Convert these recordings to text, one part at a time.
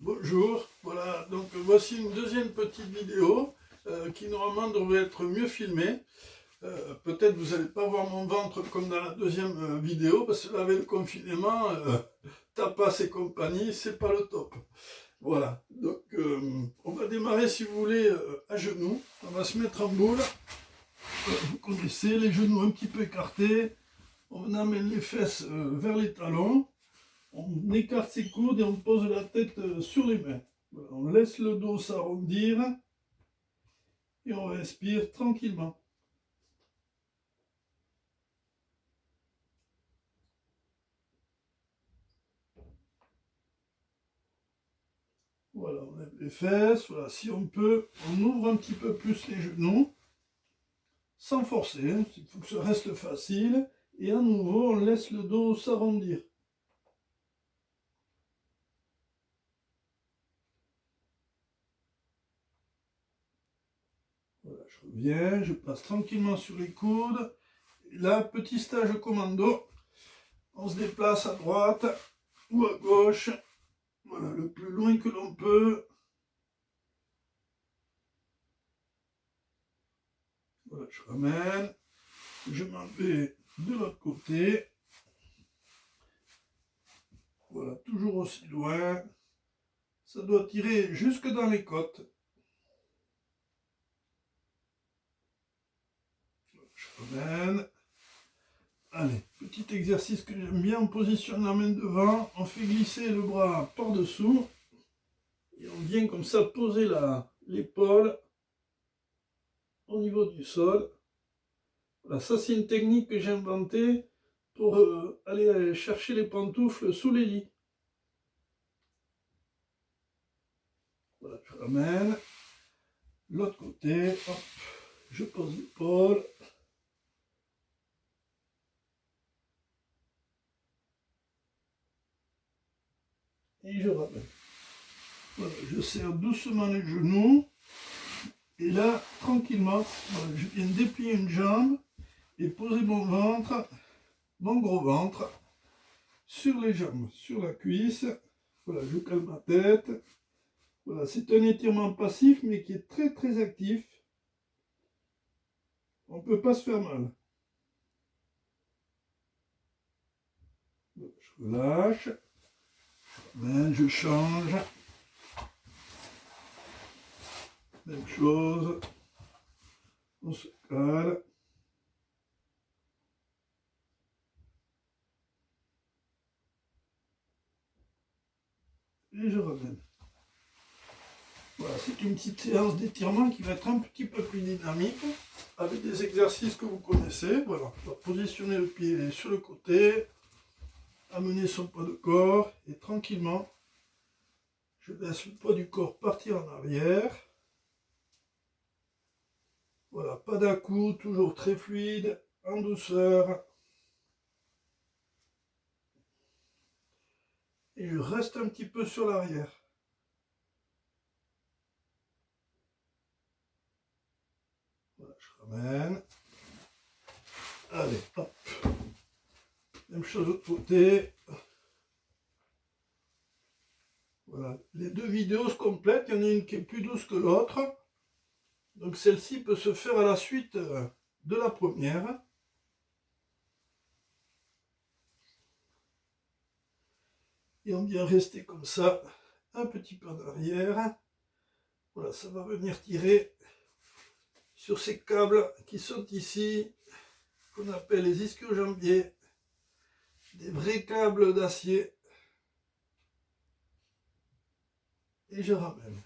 Bonjour, voilà, donc voici une deuxième petite vidéo qui normalement devrait être mieux filmée. Peut-être vous n'allez pas voir mon ventre comme dans la deuxième vidéo, parce que là avec le confinement, tapas et compagnie, c'est pas le top. Voilà, donc on va démarrer si vous voulez à genoux, on va se mettre en boule. Vous connaissez, les genoux un petit peu écartés, on amène les fesses vers les talons. On écarte ses coudes et on pose la tête sur les mains. Voilà, on laisse le dos s'arrondir et on respire tranquillement. Voilà, on lève les fesses. Voilà, si on peut, on ouvre un petit peu plus les genoux, sans forcer. Hein, il faut que ça reste facile. Et à nouveau, on laisse le dos s'arrondir. Voilà, je reviens, je passe tranquillement sur les coudes. Et là, petit stage commando. On se déplace à droite ou à gauche. Voilà, le plus loin que l'on peut. Voilà, je ramène. Je m'en vais de l'autre côté. Voilà, toujours aussi loin. Ça doit tirer jusque dans les côtes. Je ramène. Allez, petit exercice que j'aime bien, on positionne la main devant, on fait glisser le bras par-dessous, et on vient comme ça poser l'épaule au niveau du sol. Voilà, ça c'est une technique que j'ai inventée pour aller chercher les pantoufles sous les lits. Voilà, je ramène. L'autre côté, hop, je pose l'épaule. Et je ramène. Voilà, je serre doucement les genoux. Et là, tranquillement, voilà, je viens déplier une jambe et poser mon ventre, mon gros ventre, sur les jambes, sur la cuisse. Voilà, je calme ma tête. Voilà, c'est un étirement passif, mais qui est très très actif. On ne peut pas se faire mal. Voilà, je relâche. Je change. Même chose. On se cale. Et je ramène. Voilà, c'est une petite séance d'étirement qui va être un petit peu plus dynamique, avec des exercices que vous connaissez. Voilà, on va positionner le pied sur le côté, amener son poids de corps, et tranquillement, je laisse le poids du corps partir en arrière. Voilà, pas d'à-coup, toujours très fluide, en douceur. Et je reste un petit peu sur l'arrière. Voilà, je ramène. Allez, hop. Même chose de l'autre côté. Voilà, les deux vidéos se complètent. Il y en a une qui est plus douce que l'autre. Donc celle-ci peut se faire à la suite de la première. Et on vient rester comme ça, un petit peu en arrière. Voilà, ça va venir tirer sur ces câbles qui sont ici, qu'on appelle les ischio-jambiers, des vrais câbles d'acier. Et je ramène.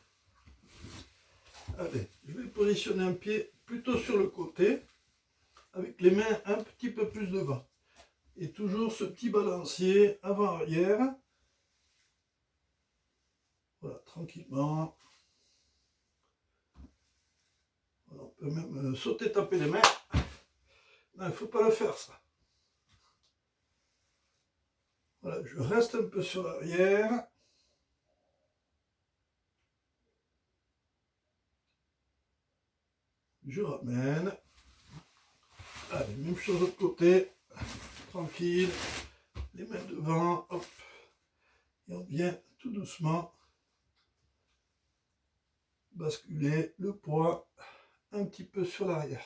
Allez, je vais positionner un pied plutôt sur le côté, avec les mains un petit peu plus devant. Et toujours ce petit balancier avant-arrière. Voilà, tranquillement. Voilà, on peut même sauter, taper les mains. Non, il ne faut pas le faire ça. Voilà, je reste un peu sur l'arrière. Je ramène. Allez, même chose de l'autre côté. Tranquille. Les mains devant. Hop. Et on vient tout doucement basculer le poids un petit peu sur l'arrière.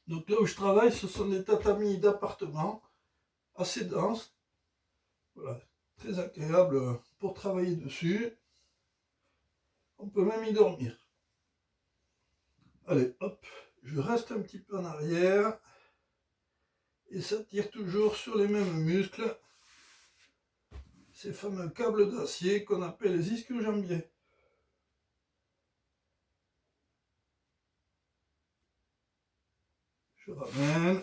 Donc là où je travaille, ce sont des tatamis d'appartement assez denses. Voilà, très agréable pour travailler dessus. On peut même y dormir. Allez, hop, je reste un petit peu en arrière. Et ça tire toujours sur les mêmes muscles. Ces fameux câbles d'acier qu'on appelle les ischio-jambiers. Je ramène.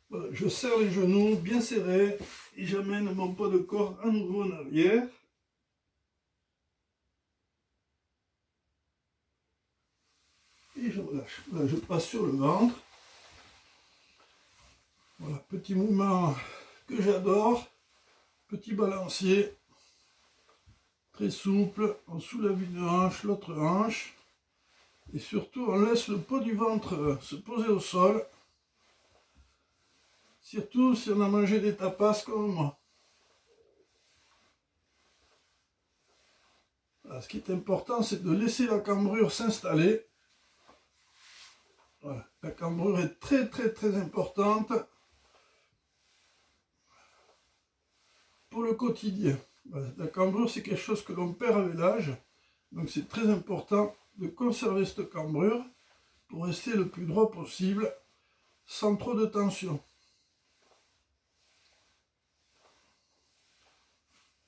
Voilà, je serre les genoux bien serrés et j'amène mon poids de corps à nouveau en arrière. Et je relâche. Là, je passe sur le ventre. Voilà, petit mouvement que j'adore. Petit balancier. Très souple. On soulève une hanche, l'autre hanche. Et surtout, on laisse le poids du ventre se poser au sol. Surtout si on a mangé des tapas comme moi. Voilà, ce qui est important, c'est de laisser la cambrure s'installer. Voilà, la cambrure est très très très importante pour le quotidien. Voilà, la cambrure, c'est quelque chose que l'on perd avec l'âge. Donc c'est très important de conserver cette cambrure pour rester le plus droit possible, sans trop de tension.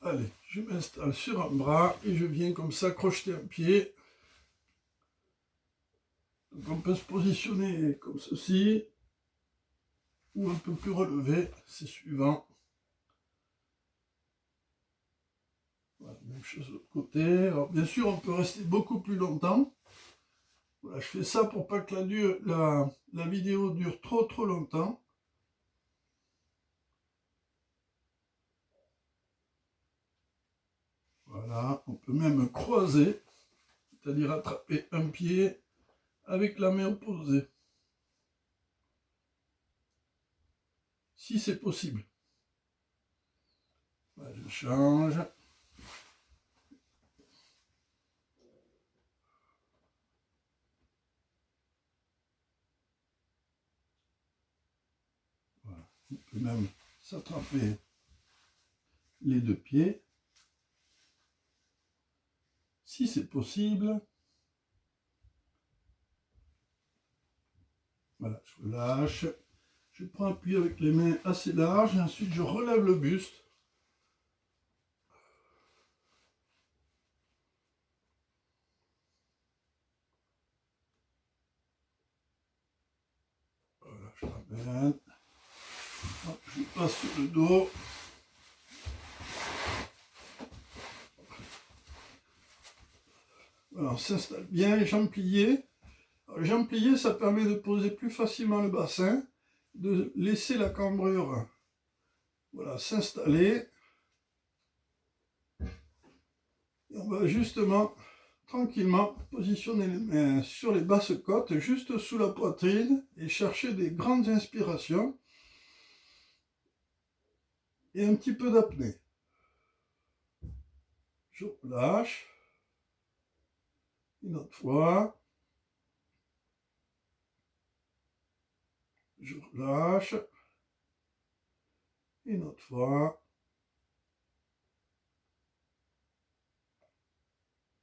Allez, je m'installe sur un bras et je viens comme ça crocheter un pied. Donc on peut se positionner comme ceci, ou un peu plus relevé, c'est suivant. Voilà, même chose de l'autre côté. Alors bien sûr, on peut rester beaucoup plus longtemps. Voilà, je fais ça pour pas que la vidéo dure trop longtemps. Voilà, on peut même croiser, c'est-à-dire attraper un pied avec la main opposée. Si c'est possible. Voilà, je change. Voilà, on peut même s'attraper les deux pieds. Si c'est possible. Voilà, je relâche. Je prends appui avec les mains assez larges et ensuite je relève le buste. Voilà, je ramène. Hop, je passe sur le dos. Voilà, on s'installe bien, les jambes pliées. Alors, les jambes pliées, ça permet de poser plus facilement le bassin, de laisser la cambrure voilà, s'installer. Et on va justement, tranquillement, positionner les mains sur les basses côtes, juste sous la poitrine, et chercher des grandes inspirations. Et un petit peu d'apnée. Je relâche. Une autre fois. Je relâche. Une autre fois.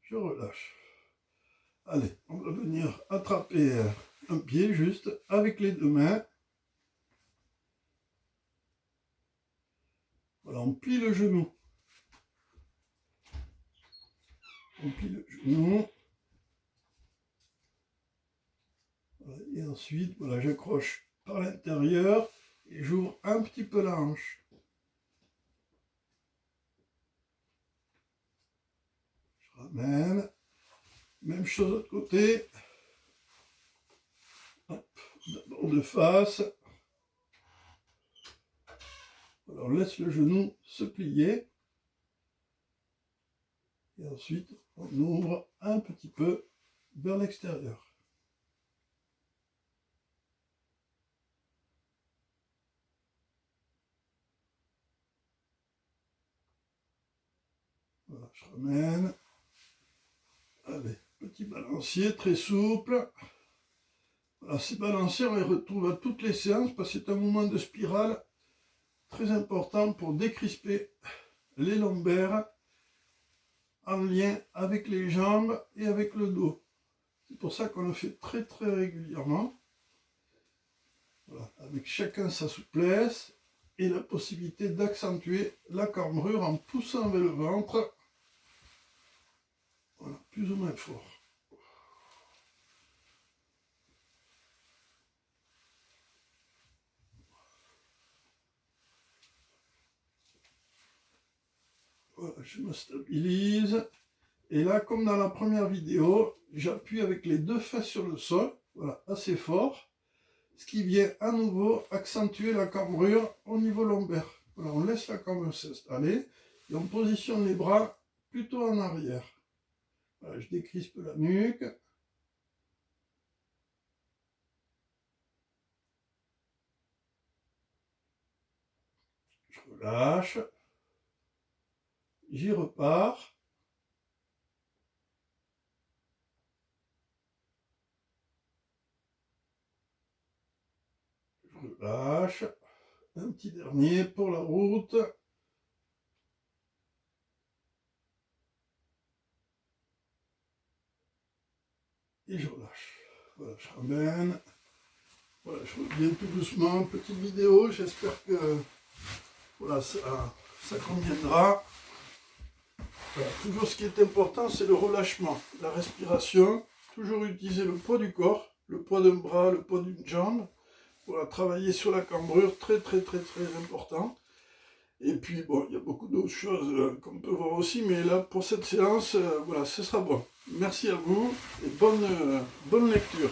Je relâche. Allez, on va venir attraper un pied juste avec les deux mains. Voilà, on plie le genou. On plie le genou. Voilà, et ensuite, voilà, j'accroche par l'intérieur et j'ouvre un petit peu la hanche. Je ramène. Même chose de l'autre côté. D'abord de face. Alors, on laisse le genou se plier. Et ensuite, on ouvre un petit peu vers l'extérieur. Voilà. Voilà, je ramène. Allez, petit balancier très souple. Voilà, ces balanciers, on les retrouve à toutes les séances parce que c'est un mouvement de spirale très important pour décrisper les lombaires en lien avec les jambes et avec le dos. C'est pour ça qu'on le fait très très régulièrement. Voilà, avec chacun sa souplesse et la possibilité d'accentuer la cambrure en poussant vers le ventre. Voilà, plus ou moins fort. Voilà, je me stabilise. Et là, comme dans la première vidéo, j'appuie avec les deux fesses sur le sol, voilà, assez fort, ce qui vient à nouveau accentuer la cambrure au niveau lombaire. Voilà, on laisse la cambrure s'installer et on positionne les bras plutôt en arrière. Voilà, je décrispe la nuque. Je relâche. J'y repars. Je relâche. Un petit dernier pour la route. Et je relâche. Voilà, je ramène. Voilà, je reviens tout doucement. Petite vidéo, j'espère que voilà, ça conviendra. Voilà, toujours ce qui est important, c'est le relâchement, la respiration. Toujours utiliser le poids du corps, le poids d'un bras, le poids d'une jambe. Voilà, travailler sur la cambrure, très important. Et puis bon, il y a beaucoup d'autres choses qu'on peut voir aussi, mais là pour cette séance, voilà, ce sera bon. Merci à vous et bonne lecture.